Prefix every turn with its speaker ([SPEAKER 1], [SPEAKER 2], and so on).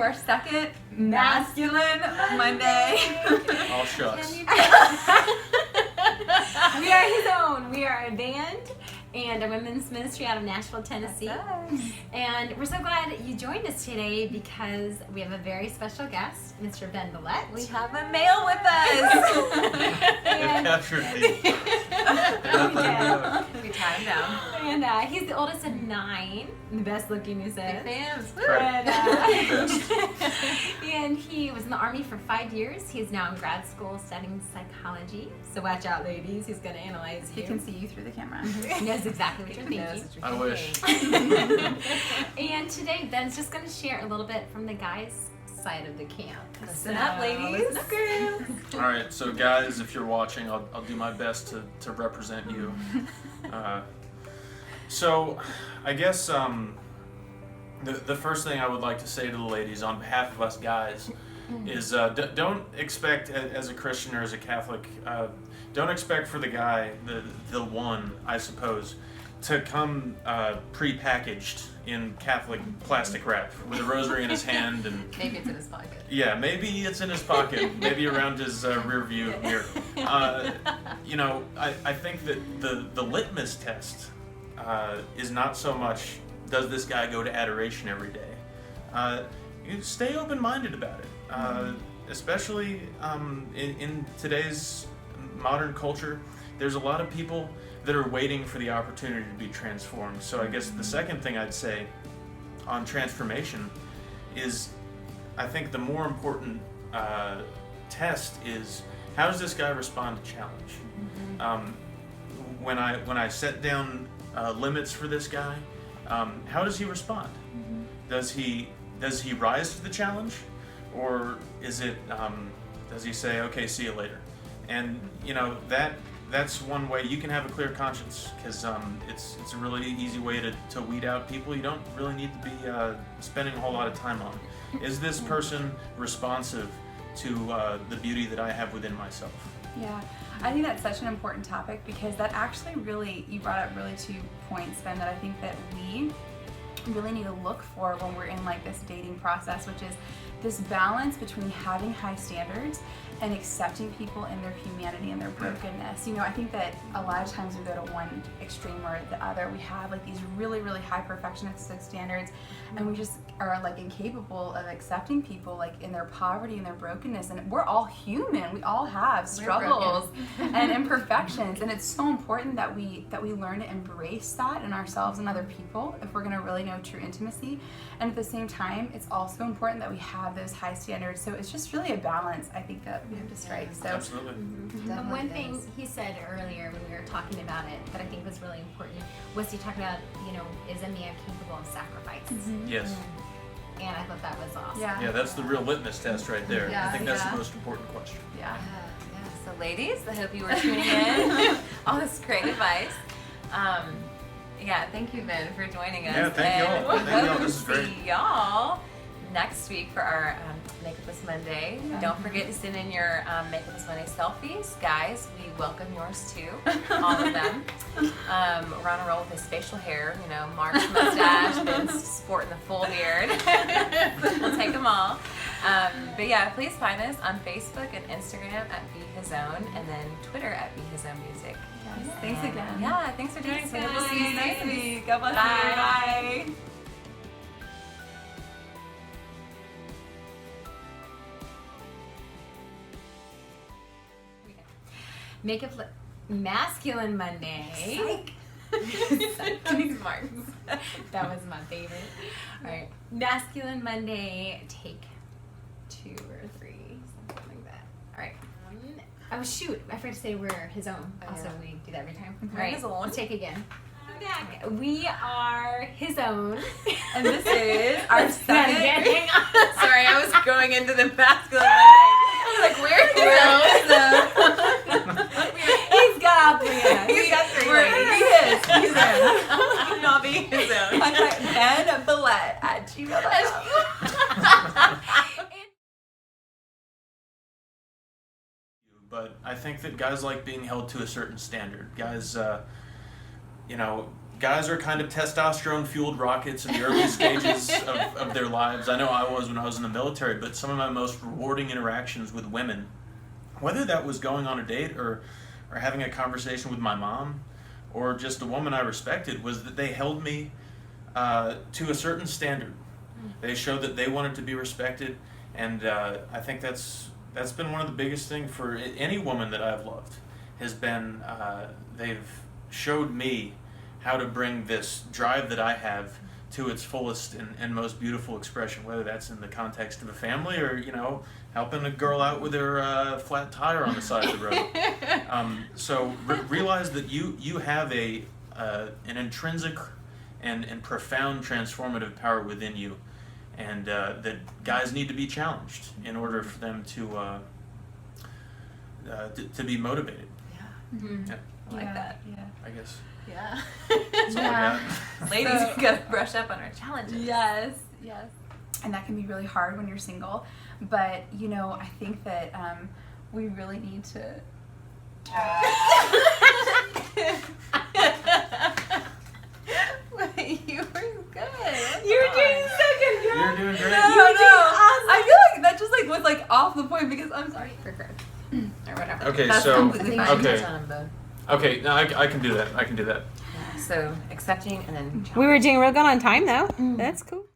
[SPEAKER 1] our second Masculine Monday.
[SPEAKER 2] All shucks.
[SPEAKER 3] We are His Own. We are a band and a women's ministry out of Nashville, Tennessee. And we're so glad you joined us today because we have a very special guest, Mr. Ben Bellet.
[SPEAKER 1] We have a male with us.
[SPEAKER 2] They've captured me.
[SPEAKER 1] We tied him down.
[SPEAKER 3] And he's the oldest of 9, the best looking, he says.
[SPEAKER 1] Big fans.
[SPEAKER 3] And he was in the Army for 5 years. He's now in grad school studying psychology. So watch out, ladies. He's going to analyze you.
[SPEAKER 1] He can see you through the camera.
[SPEAKER 3] He knows exactly what you're thinking.
[SPEAKER 2] I wish.
[SPEAKER 3] And today, Ben's just going to share a little bit from the guys' side of the camp.
[SPEAKER 1] Listen up, ladies.
[SPEAKER 3] Listen up, girls.
[SPEAKER 2] All right, so guys, if you're watching, I'll do my best to represent you. So, I guess the first thing I would like to say to the ladies on behalf of us guys is don't expect, as a Christian or as a Catholic, don't expect for the guy, the one, I suppose, to come pre-packaged in Catholic plastic wrap with a rosary in his hand and
[SPEAKER 1] Maybe it's in his pocket.
[SPEAKER 2] yeah, maybe it's in his pocket, maybe around his rear view mirror. I think that the litmus test is not so much does this guy go to adoration every day. You stay open-minded about it, especially in today's modern culture. There's a lot of people that are waiting for the opportunity to be transformed. So I guess the second thing I'd say on transformation is I think the more important test is how does this guy respond to challenge? When I set down limits for this guy, how does he respond? Does he rise to the challenge, or is it does he say, okay, see you later? And that's one way you can have a clear conscience, because it's a really easy way to weed out people you don't really need to be spending a whole lot of time on. Is this person responsive to the beauty that I have within myself?
[SPEAKER 4] Yeah, I think that's such an important topic because that actually you brought up really 2 points, Ben, that I think that we really need to look for when we're in like this dating process, which is this balance between having high standards and accepting people in their humanity and their brokenness. I think that a lot of times we go to one extreme or the other. We have like these really, really high perfectionistic standards, and we just are like incapable of accepting people like in their poverty and their brokenness. And we're all human. We all have struggles and imperfections, and it's so important that we learn to embrace that in ourselves and other people if we're going to really know true intimacy. And at the same time, it's also important that we have those high standards. So it's just really a balance, I think, that we have to strike. So
[SPEAKER 2] Absolutely.
[SPEAKER 3] But one thing he said earlier when we were talking about it that I think was really important was he talked about, is a man capable of sacrifice?
[SPEAKER 2] Yes.
[SPEAKER 3] And I thought that was awesome.
[SPEAKER 2] Yeah, that's the real litmus test right there.
[SPEAKER 1] Yeah,
[SPEAKER 2] I think that's
[SPEAKER 1] yeah.
[SPEAKER 2] the most important question.
[SPEAKER 1] Yeah. So ladies, I hope you were tuning in. All this great advice. Thank you, Ben, for joining us.
[SPEAKER 2] Yeah, thank y'all.
[SPEAKER 1] And
[SPEAKER 2] Thank y'all.
[SPEAKER 1] hope
[SPEAKER 2] This is
[SPEAKER 1] to
[SPEAKER 2] great.
[SPEAKER 1] see y'all next week for our Makeup This Monday. Don't forget to send in your Makeup This Monday selfies. Guys, we welcome yours too. All of them. We're on a roll with his facial hair. Mark's mustache, Ben's sporting the full beard. We'll take them all. But yeah, please find us on Facebook and Instagram at Be His Own, and then Twitter at Be His Own Music.
[SPEAKER 4] yes, thanks again.
[SPEAKER 1] Yeah, thanks for doing this.
[SPEAKER 3] Thanks,
[SPEAKER 1] We'll see you
[SPEAKER 3] guys.
[SPEAKER 1] next week. God bless
[SPEAKER 4] Bye.
[SPEAKER 1] you. Bye.
[SPEAKER 3] Masculine Monday.
[SPEAKER 1] Thanks, Mark.
[SPEAKER 3] That was my favorite. All right, Masculine Monday, take 2 or 3, something like that. All right. Oh shoot! I forgot to say we're His Own. Also, we do that every time. All right,
[SPEAKER 1] His Own.
[SPEAKER 3] let's take again. I'm back. We are His Own,
[SPEAKER 1] And this is our second.
[SPEAKER 3] Hang on.
[SPEAKER 1] Sorry, I was going into the masculine Monday. I was like, where's
[SPEAKER 3] He's got 3.
[SPEAKER 1] He's got 3 ladies. He is. He's in. Not be his own. Contact Ben Bellet at gmail.com.
[SPEAKER 2] But I think that guys like being held to a certain standard. Guys, guys are kind of testosterone-fueled rockets in the early stages of their lives. I know I was when I was in the military, but some of my most rewarding interactions with women, whether that was going on a date or having a conversation with my mom or just a woman I respected, was that they held me to a certain standard. They showed that they wanted to be respected, and I think that's been one of the biggest things for any woman that I've loved, has been they've showed me how to bring this drive that I have to its fullest and most beautiful expression, whether that's in the context of a family or, helping a girl out with her flat tire on the side of the road. So realize that you have an intrinsic and profound transformative power within you, and that guys need to be challenged in order for them to be motivated.
[SPEAKER 1] Yeah.
[SPEAKER 3] Mm-hmm.
[SPEAKER 2] Yeah,
[SPEAKER 1] I like that.
[SPEAKER 4] Yeah.
[SPEAKER 2] I guess.
[SPEAKER 1] Yeah.
[SPEAKER 2] That's all I got.
[SPEAKER 1] Ladies, we gotta brush up on our challenges.
[SPEAKER 4] Yes. And that can be really hard when you're single. But, I think that we really need to.
[SPEAKER 1] You were good.
[SPEAKER 4] You're doing so good.
[SPEAKER 2] You're doing great.
[SPEAKER 4] Awesome. I feel like that just was off the point because I'm sorry.
[SPEAKER 1] For growth. Or whatever.
[SPEAKER 2] Okay,
[SPEAKER 1] That's
[SPEAKER 2] so-
[SPEAKER 1] completely fine.
[SPEAKER 2] okay.
[SPEAKER 1] Touch on them
[SPEAKER 2] Okay, no, I can do that.
[SPEAKER 1] both. Yeah, so accepting and then
[SPEAKER 3] We were doing real good on time though. That's cool.